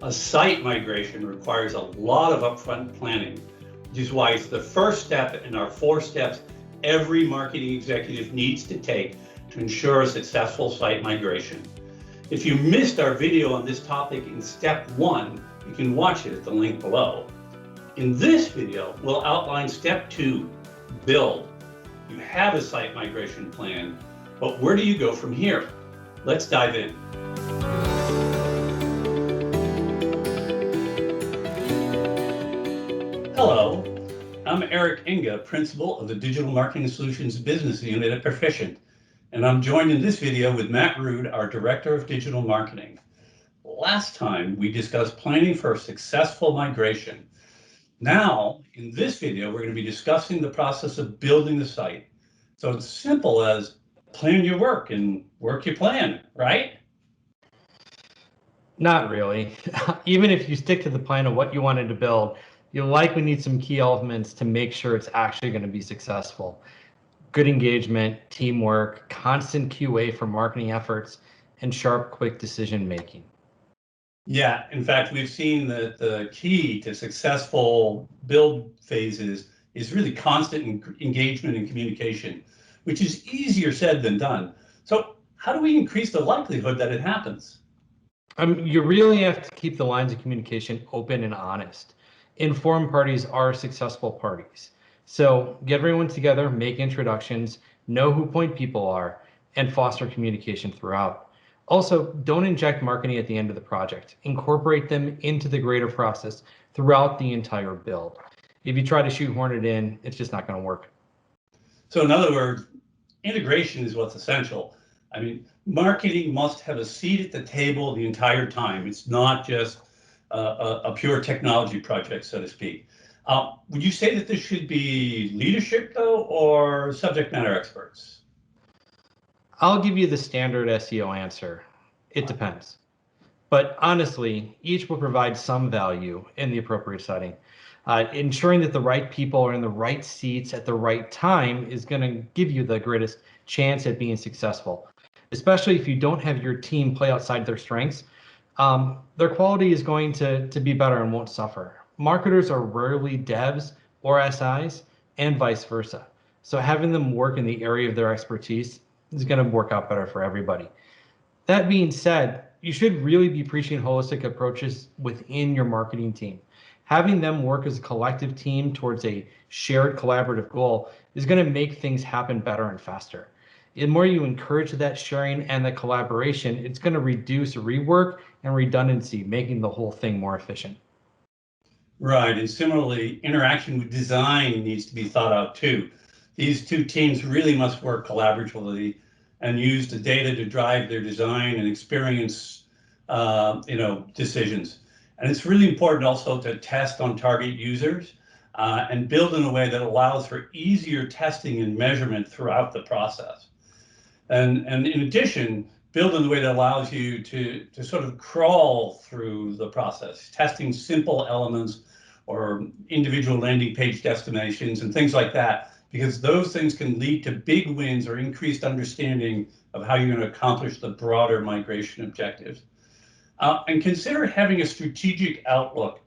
A site migration requires a lot of upfront planning, which is why it's the first step in our 4 steps every marketing executive needs to take to ensure a successful site migration. If you missed our video on this topic in step 1, you can watch it at the link below. In this video, we'll outline step 2, build. You have a site migration plan, but where do you go from here? Let's dive in. Hello, I'm Eric Inga, Principal of the Digital Marketing Solutions Business Unit at Perficient, and I'm joined in this video with Matt Rood, our Director of Digital Marketing. Last time, we discussed planning for a successful migration. Now, in this video, we're going to be discussing the process of building the site. So it's simple as plan your work and work your plan, right? Not really. Even if you stick to the plan of what you wanted to build, you'll likely need some key elements to make sure it's actually going to be successful. Good engagement, teamwork, constant QA for marketing efforts, and sharp, quick decision making. Yeah, in fact, we've seen that the key to successful build phases is really constant engagement and communication, which is easier said than done. So how do we increase the likelihood that it happens? You really have to keep the lines of communication open and honest. Informed parties are successful parties. So get everyone together, make introductions, know who point people are, and foster communication throughout. Also, don't inject marketing at the end of the project. Incorporate them into the greater process throughout the entire build. If you try to shoehorn it in, it's just not going to work. So in other words, integration is what's essential. I mean, marketing must have a seat at the table the entire time. It's not just a pure technology project, so to speak. Would you say that this should be leadership, though, or subject matter experts? I'll give you the standard SEO answer. It depends. But honestly, each will provide some value in the appropriate setting. Ensuring that the right people are in the right seats at the right time is going to give you the greatest chance at being successful, especially if you don't have your team play outside their strengths. Their quality is going to be better and won't suffer. Marketers are rarely devs or SIs and vice versa. So having them work in the area of their expertise is going to work out better for everybody. That being said, you should really be preaching holistic approaches within your marketing team. Having them work as a collective team towards a shared collaborative goal is going to make things happen better and faster. The more you encourage that sharing and the collaboration, it's going to reduce rework and redundancy, making the whole thing more efficient. Right, and similarly, interaction with design needs to be thought out too. These two teams really must work collaboratively and use the data to drive their design and experience, decisions. And it's really important also to test on target users and build in a way that allows for easier testing and measurement throughout the process. And in addition, build in a way that allows you to sort of crawl through the process, testing simple elements or individual landing page destinations and things like that, because those things can lead to big wins or increased understanding of how you're going to accomplish the broader migration objectives. And consider having a strategic outlook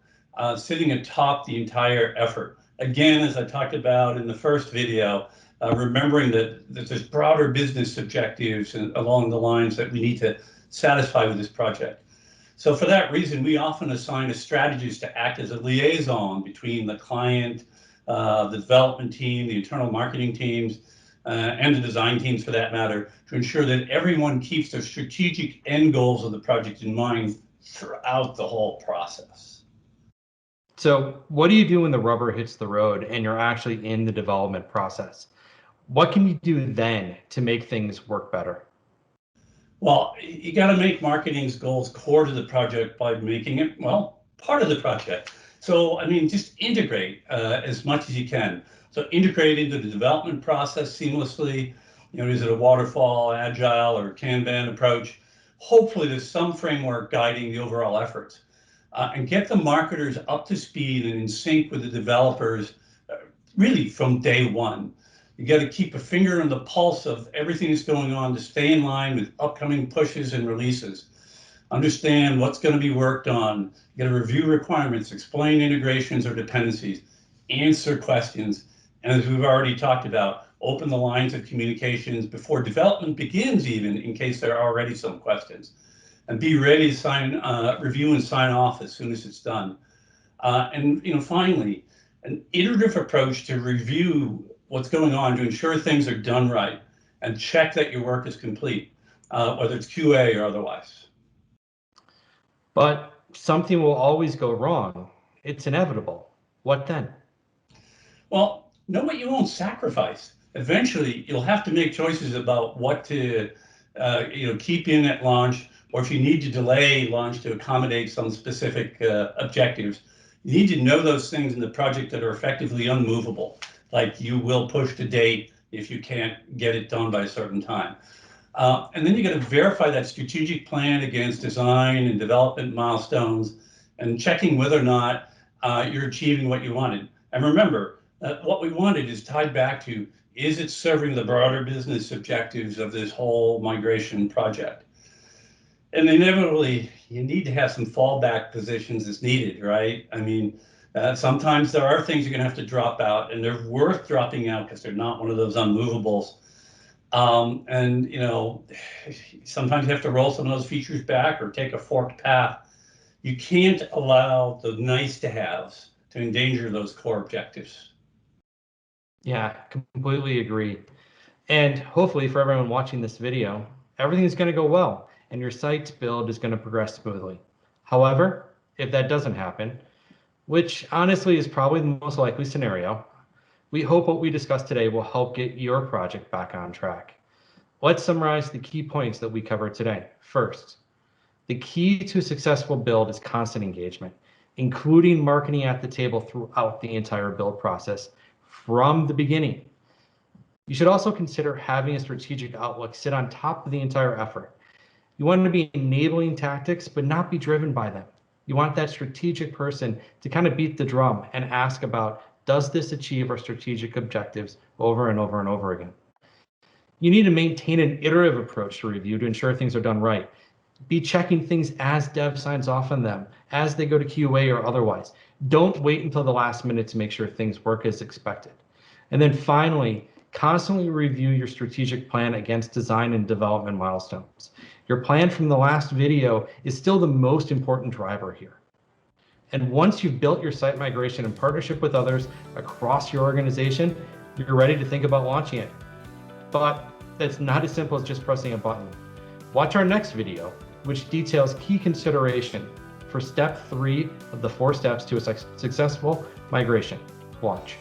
sitting atop the entire effort. Again, as I talked about in the first video, remembering that there's broader business objectives along the lines that we need to satisfy with this project. So for that reason, we often assign a strategist to act as a liaison between the client, the development team, the internal marketing teams, and the design teams for that matter, to ensure that everyone keeps their strategic end goals of the project in mind throughout the whole process. So what do you do when the rubber hits the road and you're actually in the development process? What can you do then to make things work better? Well, you got to make marketing's goals core to the project by making it, well, part of the project. So, I mean, just integrate as much as you can. So integrate into the development process seamlessly. Is it a waterfall, agile, or Kanban approach? Hopefully there's some framework guiding the overall efforts. And get the marketers up to speed and in sync with the developers really from day one. You got to keep a finger on the pulse of everything that's going on to stay in line with upcoming pushes and releases. understand what's going to be worked on. You got to review requirements, explain integrations or dependencies, answer questions, and as we've already talked about, open the lines of communications before development begins, even in case there are already some questions, and be ready to sign, review and sign off as soon as it's done. And finally, an iterative approach to review what's going on to ensure things are done right and check that your work is complete, whether it's QA or otherwise. But something will always go wrong. It's inevitable. What then? Well, know what you won't sacrifice. Eventually, you'll have to make choices about what to keep in at launch, or if you need to delay launch to accommodate some specific objectives. You need to know those things in the project that are effectively unmovable, like you will push to date if you can't get it done by a certain time. And then you got to verify that strategic plan against design and development milestones and checking whether or not you're achieving what you wanted. And remember, what we wanted is tied back to, is it serving the broader business objectives of this whole migration project? And inevitably, you need to have some fallback positions as needed, right? I mean, sometimes there are things you're going to have to drop out, and they're worth dropping out because they're not one of those unmovables. And sometimes you have to roll some of those features back or take a forked path. You can't allow the nice to haves to endanger those core objectives. Yeah, completely agree. And hopefully for everyone watching this video, everything is going to go well and your site's build is going to progress smoothly. However, if that doesn't happen, which honestly is probably the most likely scenario, we hope what we discussed today will help get your project back on track. Let's summarize the key points that we covered today. First, the key to a successful build is constant engagement, including marketing at the table throughout the entire build process from the beginning. You should also consider having a strategic outlook sit on top of the entire effort. You want to be enabling tactics, but not be driven by them. You want that strategic person to kind of beat the drum and ask about, does this achieve our strategic objectives over and over and over again? You need to maintain an iterative approach to review to ensure things are done right. Be checking things as dev signs off on them, as they go to QA or otherwise. Don't wait until the last minute to make sure things work as expected. And then finally, constantly review your strategic plan against design and development milestones. Your plan from the last video is still the most important driver here. And once you've built your site migration in partnership with others across your organization, you're ready to think about launching it. But that's not as simple as just pressing a button. Watch our next video, which details key consideration for step 3 of the 4 steps to a successful migration. Watch.